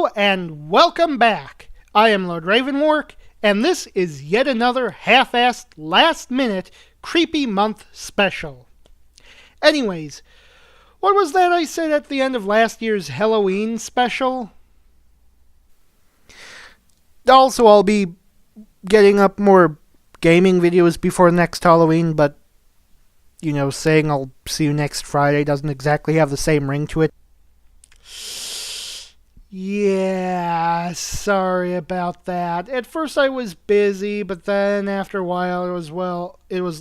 Hello and welcome back. I am Lord Revonworc, and this is yet another half-assed, last-minute, creepy month special. Anyways, what was that I said at the end of last year's Hello-ween special? Also, I'll be getting up more gaming videos before next Halloween, but, saying I'll see you next Friday doesn't exactly have the same ring to it. Yeah, sorry about that. At first I was busy, but then after a while it was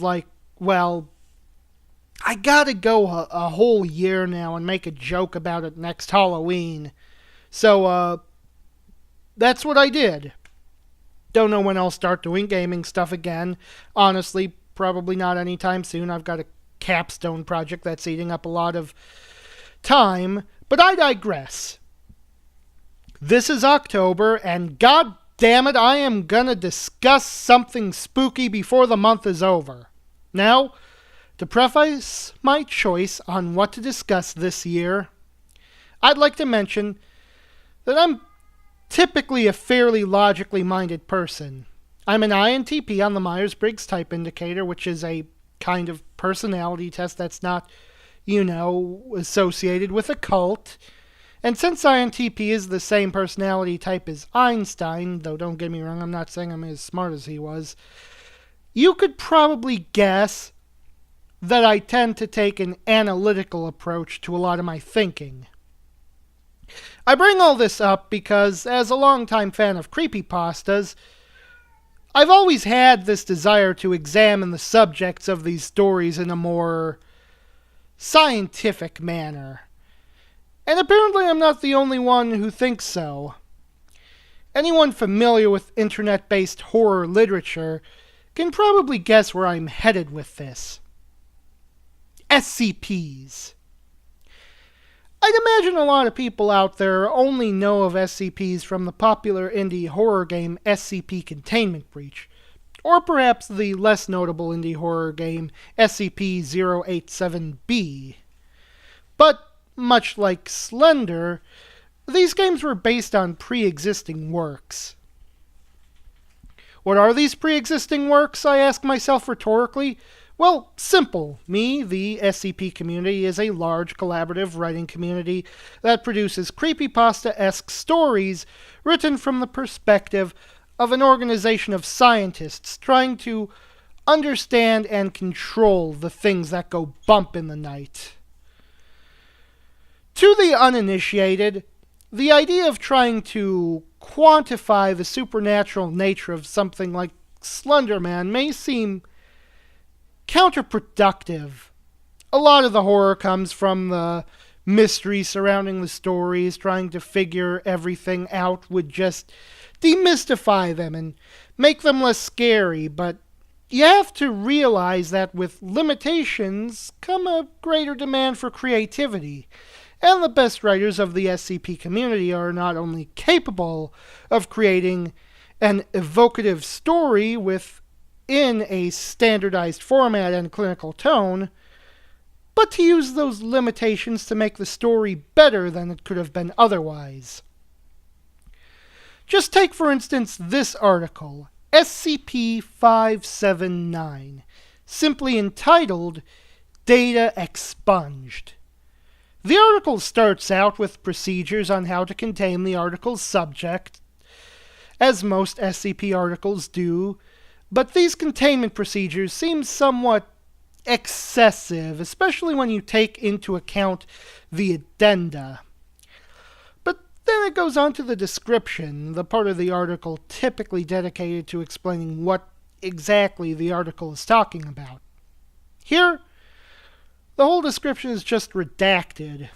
like, I gotta go a whole year now and make a joke about it next Halloween. So, that's what I did. Don't know when I'll start doing gaming stuff again. Honestly, probably not anytime soon. I've got a capstone project that's eating up a lot of time, but I digress. This is October, and god damn it, I am gonna discuss something spooky before the month is over. Now, to preface my choice on what to discuss this year, I'd like to mention that I'm typically a fairly logically minded person. I'm an INTP on the Myers-Briggs Type Indicator, which is a kind of personality test that's not, associated with a cult. And since INTP is the same personality type as Einstein, though don't get me wrong, I'm not saying I'm as smart as he was, you could probably guess that I tend to take an analytical approach to a lot of my thinking. I bring all this up because, as a longtime fan of creepypastas, I've always had this desire to examine the subjects of these stories in a more scientific manner. And apparently I'm not the only one who thinks so. Anyone familiar with internet-based horror literature can probably guess where I'm headed with this. SCPs. I'd imagine a lot of people out there only know of SCPs from the popular indie horror game SCP Containment Breach, or perhaps the less notable indie horror game SCP-087-B. But much like Slender, these games were based on pre-existing works. What are these pre-existing works, I ask myself rhetorically? Well, simple. Me, the SCP community, is a large collaborative writing community that produces creepypasta-esque stories written from the perspective of an organization of scientists trying to understand and control the things that go bump in the night. To the uninitiated, the idea of trying to quantify the supernatural nature of something like Slender Man may seem counterproductive. A lot of the horror comes from the mystery surrounding the stories. Trying to figure everything out would just demystify them and make them less scary, but you have to realize that with limitations come a greater demand for creativity. And the best writers of the SCP community are not only capable of creating an evocative story within a standardized format and clinical tone, but to use those limitations to make the story better than it could have been otherwise. Just take, for instance, this article, SCP-579, simply entitled Data Expunged. The article starts out with procedures on how to contain the article's subject, as most SCP articles do, but these containment procedures seem somewhat excessive, especially when you take into account the addenda. But then it goes on to the description, the part of the article typically dedicated to explaining what exactly the article is talking about. Here, the whole description is just redacted.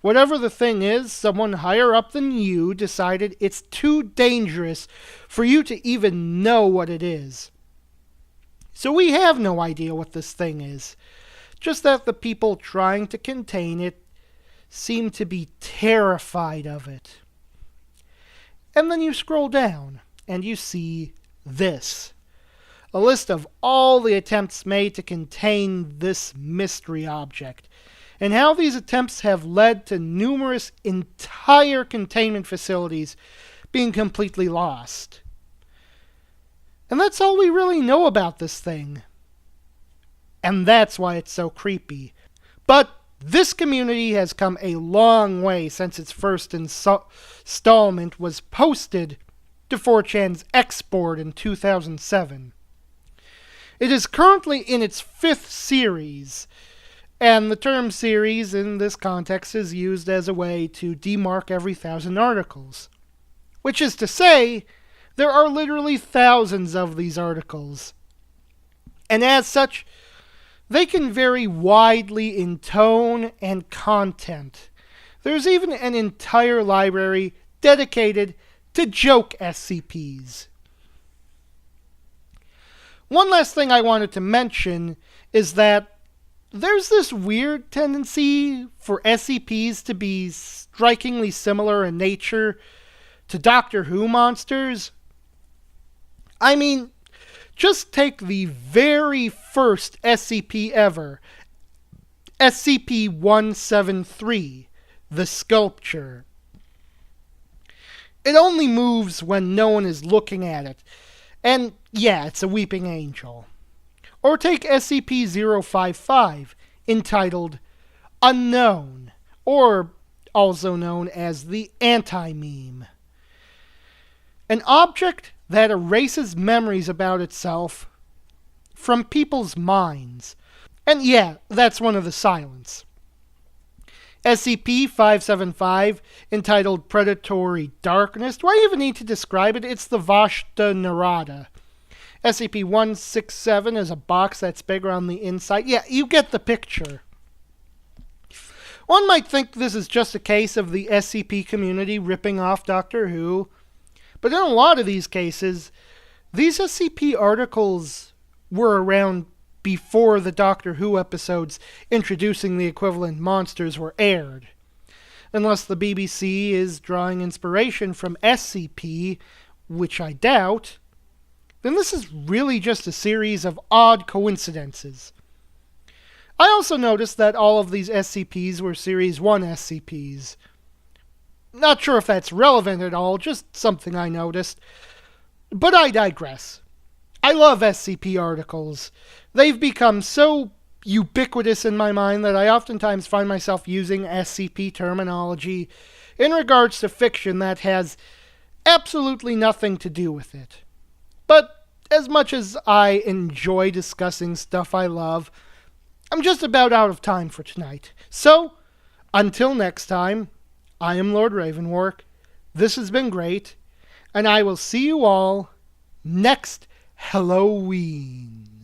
Whatever the thing is, someone higher up than you decided it's too dangerous for you to even know what it is. So we have no idea what this thing is, just that the people trying to contain it seem to be terrified of it. And then you scroll down, and you see this. A list of all the attempts made to contain this mystery object. and how these attempts have led to numerous entire containment facilities being completely lost. And that's all we really know about this thing. And that's why it's so creepy. But this community has come a long way since its first installment was posted to 4chan's X-board in 2007. It is currently in its 5th series, and the term series in this context is used as a way to demark every 1,000 articles. Which is to say, there are literally thousands of these articles. And as such, they can vary widely in tone and content. There's even an entire library dedicated to joke SCPs. One last thing I wanted to mention is that there's this weird tendency for SCPs to be strikingly similar in nature to Doctor Who monsters. I mean, just take the very first SCP ever, SCP-173, the Sculpture. It only moves when no one is looking at it, and yeah, it's a weeping angel. Or take SCP-055, entitled Unknown, or also known as the Anti-Meme. An object that erases memories about itself from people's minds. And yeah, that's one of the silents. SCP-575, entitled Predatory Darkness. Do I even need to describe it? It's the Vashta Narada. SCP-167 is a box that's bigger on the inside. Yeah, you get the picture. One might think this is just a case of the SCP community ripping off Doctor Who, but in a lot of these cases, these SCP articles were around before the Doctor Who episodes introducing the equivalent monsters were aired. Unless the BBC is drawing inspiration from SCP, which I doubt, then this is really just a series of odd coincidences. I also noticed that all of these SCPs were Series 1 SCPs. Not sure if that's relevant at all, just something I noticed. But I digress. I love SCP articles. They've become so ubiquitous in my mind that I oftentimes find myself using SCP terminology in regards to fiction that has absolutely nothing to do with it. But as much as I enjoy discussing stuff I love, I'm just about out of time for tonight. So, until next time, I am Lord Revonworc. This has been great, and I will see you all next Hello-ween.